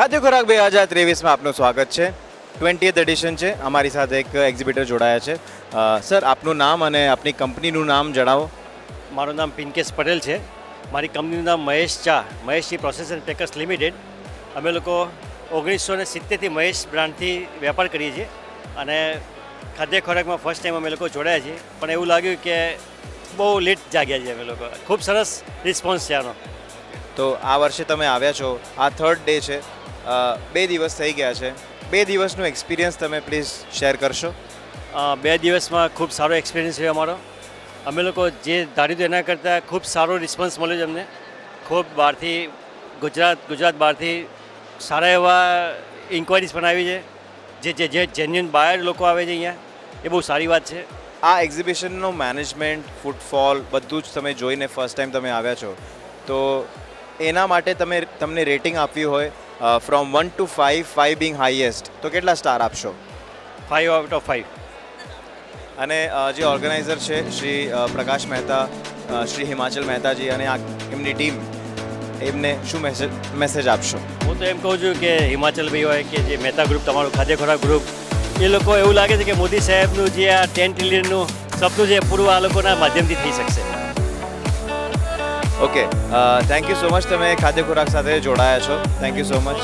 ખાદ્ય ખોરાક 2023માં આપનું સ્વાગત છે. 20th એડિશન છે. અમારી સાથે એક એક્ઝિબિટર જોડાયા છે. સર, આપનું નામ અને આપની કંપનીનું નામ જણાવો. મારું નામ પિંકેશ પટેલ છે. મારી કંપનીનું નામ Maheshji process and packers limited. અમે લોકો 1970થી મહેશ બ્રાન્ડથી વેપાર કરીએ છીએ અને ખાદ્ય ખોરાકમાં ફર્સ્ટ ટાઈમ અમે લોકો જોડાયા છીએ. પણ એવું લાગ્યું કે બહુ લેટ જાગ્યા છીએ અમે લોકો. ખૂબ સરસ રિસ્પોન્સ છે આનો. તો આ વર્ષે તમે આવ્યા છો, આ 3rd ડે છે, 2 દિવસ થઈ ગયા છે. 2 દિવસનો એક્સપિરિયન્સ તમે પ્લીઝ શેર કરશો. 2 દિવસમાં ખૂબ સારો એક્સપિરિયન્સ રહ્યો અમારો. અમે લોકો જે ધાર્યું હતું એના કરતાં ખૂબ સારો રિસ્પોન્સ મળ્યો છે અમને. ખૂબ બહારથી ગુજરાત બહારથી સારા એવા ઇન્ક્વાયરીઝ પણ આવી છે. જે જેન્યુઅન બાયર લોકો આવે છે અહીંયા, એ બહુ સારી વાત છે. આ એક્ઝિબિશનનો મેનેજમેન્ટ, ફૂટફોલ બધું જ તમે જોઈને ફર્સ્ટ ટાઈમ તમે આવ્યા છો, તો એના માટે તમને રેટિંગ આપવી હોય ફ્રોમ 1 to 5, 5 being highest, તો કેટલા સ્ટાર આપશો? 5 out of 5. અને જે ઓર્ગેનાઇઝર છે શ્રી પ્રકાશ મહેતા, શ્રી હિમાચલ મહેતાજી અને એમની ટીમ, એમને શું મેસેજ આપશો? હું તો એમ કહું છું કે હિમાચલ ભાઈ હોય કે જે મહેતા ગ્રુપ, તમારું ખાદ્ય ખોરાક ગ્રુપ, એ લોકો એવું લાગે છે કે મોદી સાહેબનું જે આ 10 ટ્રિલિયનનું સપનું છે પૂરું આ લોકોના માધ્યમથી થઈ શકશે. Okay, thank you so much. તમે ખાદ્ય ખોરાક સાથે જોડાયા છો. Thank you so much.